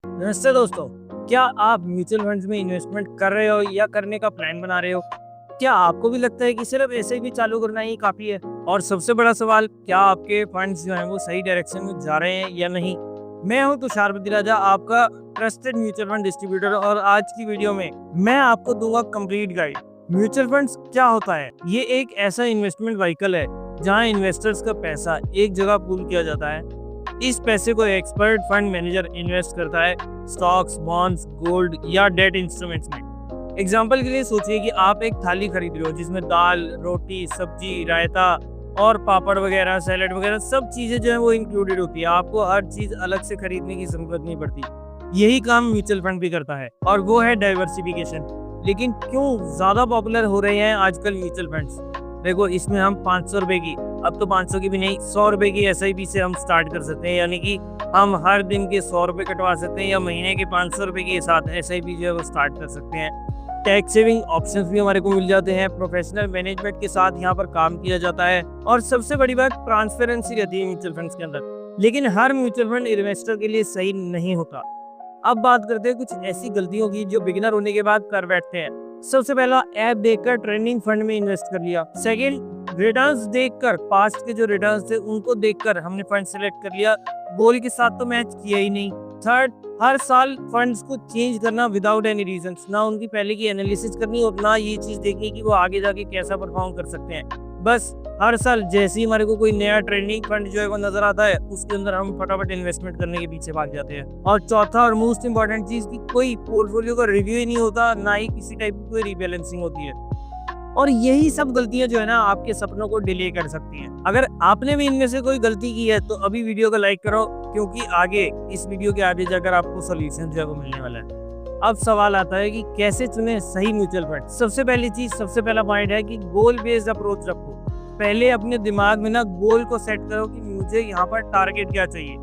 नमस्ते दोस्तों। क्या आप म्यूचुअल फंड्स में इन्वेस्टमेंट कर रहे हो या करने का प्लान बना रहे हो? क्या आपको भी लगता है कि सिर्फ ऐसे भी चालू करना ही काफ़ी है? और सबसे बड़ा सवाल, क्या आपके फंड्स जो हैं वो सही डायरेक्शन में जा रहे हैं या नहीं? मैं हूं तुषार बदिराजा, आपका ट्रस्टेड म्यूचुअल फंड डिस्ट्रीब्यूटर, और आज की वीडियो में मैं आपको दूंगा कंप्लीट गाइड। म्यूचुअल फंड्स क्या होता है? ये एक ऐसा इन्वेस्टमेंट व्हीकल है जहां इन्वेस्टर्स का पैसा एक जगह पूल किया जाता है। इस पैसे को एक्सपर्ट फंड मैनेजर इन्वेस्ट करता है स्टॉक्स, बॉन्ड्स, गोल्ड या डेट इंस्ट्रूमेंट्स में। एग्जाम्पल के लिए सोचिए कि आप एक थाली खरीद रहे हो जिसमें दाल, रोटी, सब्जी, रायता और पापड़ वगैरह, सैलेड वगैरह सब चीजें जो है वो इंक्लूडेड होती है। आपको हर चीज अलग से खरीदने की जरूरत नहीं पड़ती। यही काम म्यूचुअल फंड भी करता है और वो है डाइवर्सिफिकेशन। लेकिन क्यों ज्यादा पॉपुलर हो रहे हैं आजकल म्यूचुअल फंड्स? देखो, इसमें हम 500 रुपए की, अब तो 500 की भी नहीं, 100 रुपए की SIP से हम स्टार्ट कर सकते हैं। यानी कि हम हर दिन के 100 रुपए कटवा सकते हैं या महीने के 500 रुपए के साथ SIP जो है वो स्टार्ट कर सकते हैं। टैक्स सेविंग ऑप्शंस भी हमारे को मिल जाते हैं। प्रोफेशनल मैनेजमेंट के साथ यहाँ पर काम किया जाता है और सबसे बड़ी बात, ट्रांसपेरेंसी रहती है म्यूचुअल फंड्स के अंदर। लेकिन हर म्यूचुअल फंड इन्वेस्टर के लिए सही नहीं होता। अब बात करते हैं कुछ ऐसी गलतियों की जो बिगिनर होने के बाद कर बैठते हैं। सबसे पहला, ऐप देखकर ट्रेंडिंग फंड में इन्वेस्ट कर लिया। सेकंड, रिटर्न्स देखकर, पास्ट के जो रिटर्न्स थे उनको देखकर हमने फंड सेलेक्ट कर लिया, गोल के साथ तो मैच किया ही नहीं। थर्ड, हर साल फंड्स को चेंज करना विदाउट एनी रीजंस, ना उनकी पहले की एनालिसिस करनी और ना ये चीज देखनी कि वो आगे जाके कैसा परफॉर्म कर सकते हैं। बस हर साल जैसे ही हमारे को कोई नया ट्रेंडिंग फंड जो है वो नजर आता है, उसके अंदर हम फटाफट इन्वेस्टमेंट करने के पीछे भाग जाते हैं। और चौथा और मोस्ट इंपॉर्टेंट चीज की कोई पोर्टफोलियो का रिव्यू ही नहीं होता, ना ही किसी टाइप की कोई रीबैलेंसिंग होती है। और यही सब गलतियां जो है ना आपके सपनों को डिले कर सकती हैं। अगर आपने भी इनमें से कोई गलती की है तो अभी वीडियो को लाइक करो, क्योंकि आगे इस वीडियो के आगे जाकर आपको सोल्यूशन जो है वो मिलने वाला है। अब सवाल आता है कि कैसे चुने सही म्यूचुअल फंड। सबसे पहली चीज, सबसे पहला पॉइंट है कि गोल बेस्ड अप्रोच रखो। पहले अपने दिमाग में ना गोल को सेट करो कि मुझे यहाँ पर टारगेट क्या चाहिए।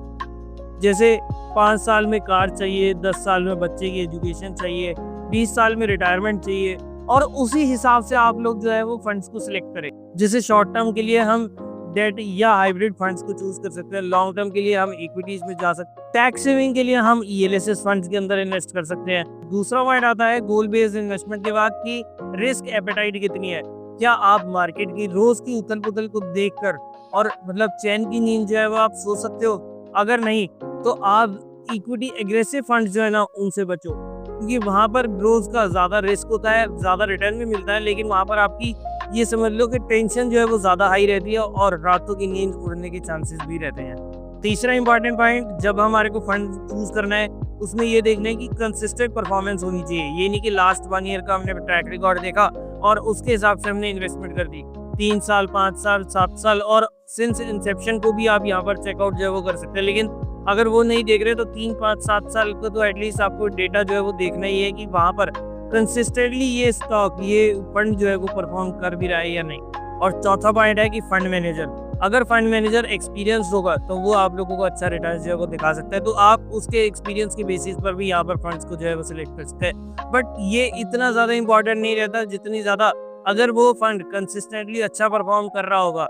जैसे 5 साल में कार चाहिए, 10 साल में बच्चे की एजुकेशन चाहिए, 20 साल में रिटायरमेंट चाहिए, और उसी हिसाब से आप लोग जो है वो फंड्स को सिलेक्ट करें। जैसे शॉर्ट टर्म के लिए हम डेट या हाइब्रिड फंड्स को चूज कर सकते हैं, लॉन्ग टर्म के लिए हम इक्विटीज में जा सकते हैं, टैक्स सेविंग के लिए हम ELSS फंड्स के अंदर इन्वेस्ट कर सकते हैं। दूसरा पॉइंट आता है गोल बेस्ड इन्वेस्टमेंट के बाद की रिस्क एपेटाइट कितनी है। क्या आप मार्केट की रोज की उथल पुथल को देखकर और मतलब चैन की नींद जो है वो आप सो सकते हो? अगर नहीं तो आप इक्विटी एग्रेसिव फंड जो है ना उनसे बचो, क्योंकि वहां पर ग्रोथ का ज्यादा रिस्क होता है, ज्यादा रिटर्न भी मिलता है, लेकिन वहां पर आपकी ये समझ लो कि टेंशन जो है वो ज्यादा हाई रहती है और रातों की नींद उड़ने के चांसेस भी रहते हैं। तीसरा इंपॉर्टेंट पॉइंट, जब हमारे को फंड चूज करना है उसमें ये देखना है कि कंसिस्टेंट परफॉर्मेंस होनी चाहिए। ये नहीं कि लास्ट 1 ईयर का हमने ट्रैक रिकॉर्ड देखा और उसके हिसाब से हमने इन्वेस्टमेंट कर दी। 3 साल, 5 साल, 7 साल और सिंस इंसेप्शन को भी आप यहाँ पर चेकआउट जो है वो कर सकते हैं। लेकिन अगर वो नहीं देख रहे तो 3, 5, 7 साल का तो एटलीस्ट आपको डेटा जो है वो देखना ही है कि वहां पर कंसिस्टेंटली ये स्टॉक, ये फंड जो है वो परफॉर्म कर भी रहा है या नहीं। और चौथा पॉइंट है कि फंड मैनेजर, अगर फंड मैनेजर एक्सपीरियंस होगा तो वो आप लोगों को अच्छा रिटर्न जो है वो दिखा सकता है, तो आप उसके एक्सपीरियंस के बेसिस पर भी यहाँ पर फंड्स को जो है वो सिलेक्ट कर सकते हैं। बट ये इतना ज्यादा इंपॉर्टेंट नहीं रहता जितनी ज्यादा अगर वो फंड कंसिस्टेंटली अच्छा परफॉर्म कर रहा होगा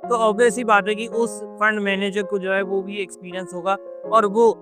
तो ऑब्वियस ही बात है कि उस फंड मैनेजर को जो है वो भी एक्सपीरियंस होगा, और वो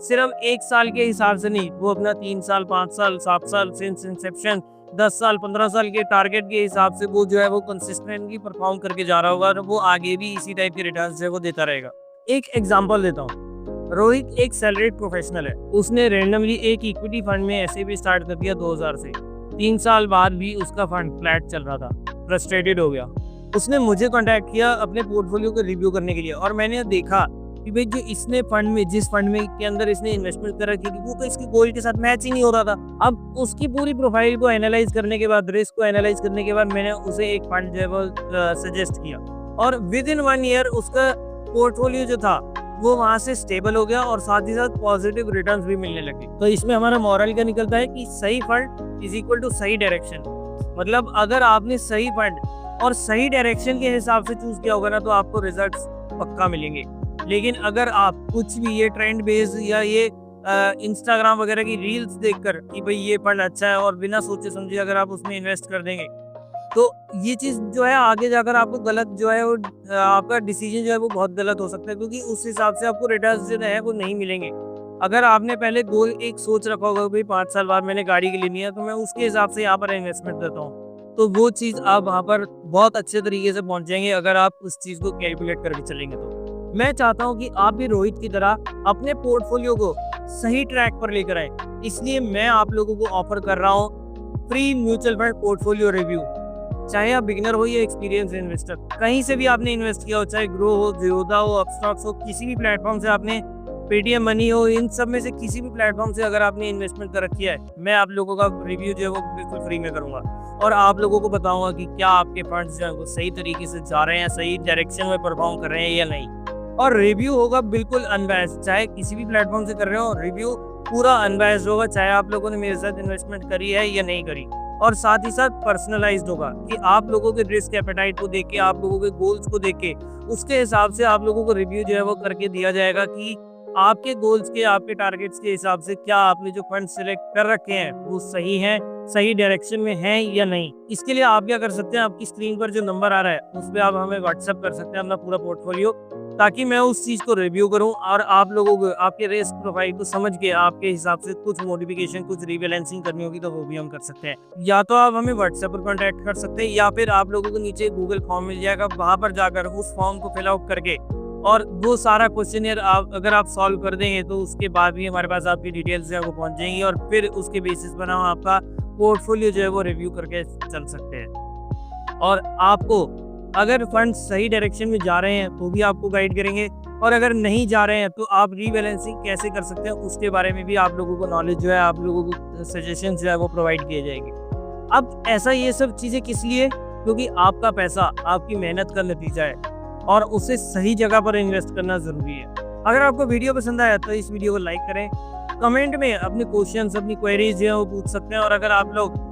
सिर्फ 1 साल के हिसाब से नहीं, वो अपना 3 साल, 5 साल, 7 साल सिंस इंसेप्शन, 10 साल, 15 साल के टारगेट के हिसाब से वो जो है वो कंसिस्टेंटली परफॉर्म करके जा रहा होगा और वो आगे भी इसी टाइप के रिटर्न्स जो है वो देता रहेगा। एक एग्जांपल देता हूँ। रोहित एक सैलरीड प्रोफेशनल है, उसने रैंडमली एक इक्विटी फंड में ऐसे भी स्टार्ट कर दिया 2000 से। 3 साल बाद भी उसका फंड फ्लैट चल रहा था, फ्रस्ट्रेटेड हो गया। उसने मुझे कांटेक्ट किया अपने पोर्टफोलियो को रिव्यू करने के लिए, और मैंने देखा कि भाई जो इसने फंड में, जिस फंड में के अंदर इसने इन्वेस्टमेंट कर रखी थी वो तो इसके गोल के साथ मैच ही नहीं हो रहा था। अब उसकी पूरी प्रोफाइल को एनालाइज करने के बाद, रिस्क को एनालाइज करने के बाद मैंने उसे एक फंड जो है वो सजेस्ट किया, और विद इन 1 ईयर उसका पोर्टफोलियो जो था वो वहां से स्टेबल हो गया और साथ ही साथ पॉजिटिव रिटर्न्स भी मिलने लगे। तो इसमें हमारा मॉरल क्या निकलता है कि सही फंड इज इक्वल टू सही डायरेक्शन। मतलब अगर आपने सही फंड और सही डायरेक्शन के हिसाब से चूज किया होगा ना तो आपको रिजल्ट्स पक्का मिलेंगे। लेकिन अगर आप कुछ भी ये ट्रेंड बेस्ड या ये इंस्टाग्राम वगैरह की रील्स देखकर कि भाई ये फंड अच्छा है और बिना सोचे समझे अगर आप उसमें इन्वेस्ट कर देंगे तो ये चीज जो है आगे जाकर आपको गलत जो है वो आपका डिसीजन जो है वो बहुत गलत हो सकता है, क्योंकि उस हिसाब से आपको रिटर्न्स जो है वो नहीं मिलेंगे। अगर आपने पहले गोल एक सोच रखा होगा भाई 5 साल बाद मैंने गाड़ी के लेनी है, तो मैं उसके हिसाब से यहाँ पर इन्वेस्टमेंट करता हूँ, तो वो चीज़ आप वहाँ पर बहुत अच्छे तरीके से पहुँच जाएंगे अगर आप उस चीज़ को कैलकुलेट करके चलेंगे। तो मैं चाहता हूँ कि आप भी रोहित की तरह अपने पोर्टफोलियो को सही ट्रैक पर लेकर आए, इसलिए मैं आप लोगों को ऑफर कर रहा हूँ free mutual fund portfolio review. चाहे आप बिगिनर हो या एक्सपीरियंस इन्वेस्टर, कहीं से भी आपने इन्वेस्ट किया हो, चाहे ग्रो हो, जियोदा हो, अपस्टॉक्स हो, किसी भी प्लेटफॉर्म से आपने, पेटीएम मनी हो, इन सब में से किसी भी प्लेटफॉर्म से अगर आपने इन्वेस्टमेंट कर रखी है, मैं आप लोगों का रिव्यू जो है वो बिल्कुल फ्री में करूंगा और आप लोगों को बताऊंगा कि क्या आपके फंड्स जो है वो सही तरीके से जा रहे हैं, सही डायरेक्शन में परफॉर्म कर रहे हैं या नहीं। और रिव्यू होगा बिल्कुल अनबायस्ड, चाहे किसी भी प्लेटफॉर्म से कर रहे हो, रिव्यू पूरा अनबायस्ड होगा, चाहे आप लोगों ने मेरे साथ इन्वेस्टमेंट करी है या नहीं करी। और साथ ही साथ पर्सनलाइज्ड होगा कि आप लोगों के रिस्क एपेटाइट को देख के, आप लोगों के गोल्स को देख के, उसके हिसाब से आप लोगों को रिव्यू जो है वो करके दिया जाएगा कि आपके गोल्स के, आपके टारगेट्स के हिसाब से क्या आपने जो फंड सिलेक्ट कर रखे हैं वो सही हैं, सही डायरेक्शन में हैं या नहीं। इसके लिए आप क्या कर सकते हैं, आपकी स्क्रीन पर जो नंबर आ रहा है उस पर आप हमें व्हाट्सएप कर सकते हैं अपना पूरा पोर्टफोलियो, ताकि मैं उस चीज़ को रिव्यू करूं और आप लोगों को आपके रिस्क प्रोफाइल को समझ के आपके हिसाब से कुछ मॉडिफिकेशन, कुछ रीबैलेंसिंग करनी होगी तो वो भी हम कर सकते हैं। या तो आप हमें व्हाट्सएप पर कॉन्टैक्ट कर सकते हैं या फिर आप लोगों को नीचे गूगल फॉर्म मिल जाएगा, वहां पर जाकर उस फॉर्म को फिल आउट करके और वो सारा क्वेश्चन आप अगर आप सॉल्व कर देंगे तो उसके बाद भी हमारे पास आपकी डिटेल्स जो है वो पहुंच जाएंगी और फिर उसके बेसिस पर हम आपका पोर्टफोलियो जो है वो रिव्यू करके चल सकते हैं। और आपको अगर फंड सही डायरेक्शन में जा रहे हैं तो भी आपको गाइड करेंगे, और अगर नहीं जा रहे हैं तो आप रीबैलेंसिंग कैसे कर सकते हैं उसके बारे में भी आप लोगों को नॉलेज जो है, आप लोगों को सजेशन जो है वो प्रोवाइड किए जाएंगे। अब ऐसा ये सब चीज़ें किस लिए, क्योंकि आपका पैसा आपकी मेहनत का नतीजा है और उसे सही जगह पर इन्वेस्ट करना ज़रूरी है। अगर आपको वीडियो पसंद आया तो इस वीडियो को लाइक करें, कमेंट में अपने क्वेश्चंस, अपनी क्वेरीज जो है वो पूछ सकते हैं, और अगर आप लोग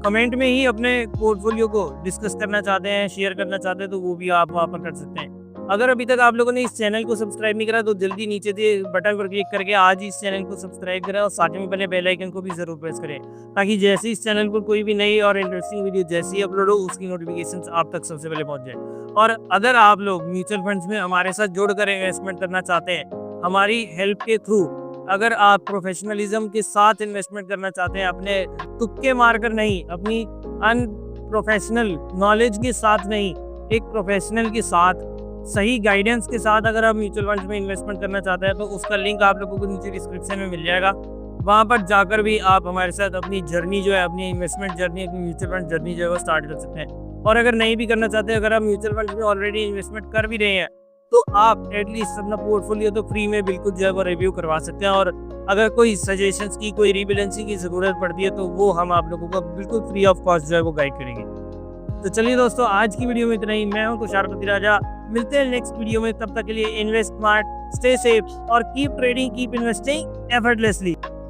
कमेंट में ही अपने पोर्टफोलियो को डिस्कस करना चाहते हैं, शेयर करना चाहते हैं, तो वो भी आप वहाँ पर कर सकते हैं। अगर अभी तक आप लोगों ने इस चैनल को सब्सक्राइब नहीं करा तो जल्दी नीचे दिए बटन पर क्लिक करके आज ही इस चैनल को सब्सक्राइब करें और साथ में बने बेल आइकन को भी जरूर प्रेस करें, ताकि जैसे इस चैनल पर कोई भी नई और इंटरेस्टिंग वीडियो जैसी ही अपलोड हो उसकी नोटिफिकेशंस आप तक सबसे पहले पहुंच जाए। और अगर आप लोग म्यूचुअल फंड्स में हमारे साथ जुड़कर इन्वेस्टमेंट करना चाहते हैं, हमारी हेल्प के थ्रू, अगर आप प्रोफेशनलिज्म के साथ इन्वेस्टमेंट करना चाहते हैं, अपने तुक्के मारकर नहीं, अपनी अनप्रोफेशनल नॉलेज के साथ नहीं, एक प्रोफेशनल के साथ, सही गाइडेंस के साथ अगर आप म्यूचुअल फंड्स में इन्वेस्टमेंट करना चाहते हैं तो उसका लिंक आप लोगों को नीचे डिस्क्रिप्शन में मिल जाएगा। वहाँ पर जाकर भी आप हमारे साथ अपनी जर्नी जो है, अपनी इन्वेस्टमेंट जर्नी, अपनी म्यूचुअल फंड जर्नी जो है वो स्टार्ट कर सकते हैं। और अगर नहीं भी करना चाहते, अगर आप म्यूचुअल फंड में ऑलरेडी इन्वेस्टमेंट कर भी रहे हैं, तो आप एटलीस्ट अपना पोर्टफोलियो तो फ्री में बिल्कुल जो है वो रिव्यू करवा सकते हैं। और अगर कोई सजेशंस की, कोई रीबैलेंसिंग की ज़रूरत पड़ती है तो वो हम आप लोगों को बिल्कुल फ्री ऑफ कॉस्ट जो है वो गाइड करेंगे। तो चलिए दोस्तों, आज की वीडियो में इतना ही। मैं हूं तुषार राजा, मिलते हैं नेक्स्ट वीडियो में। तब तक के लिए इन्वेस्ट स्मार्ट, स्टे सेफ और keep trading, keep investing effortlessly.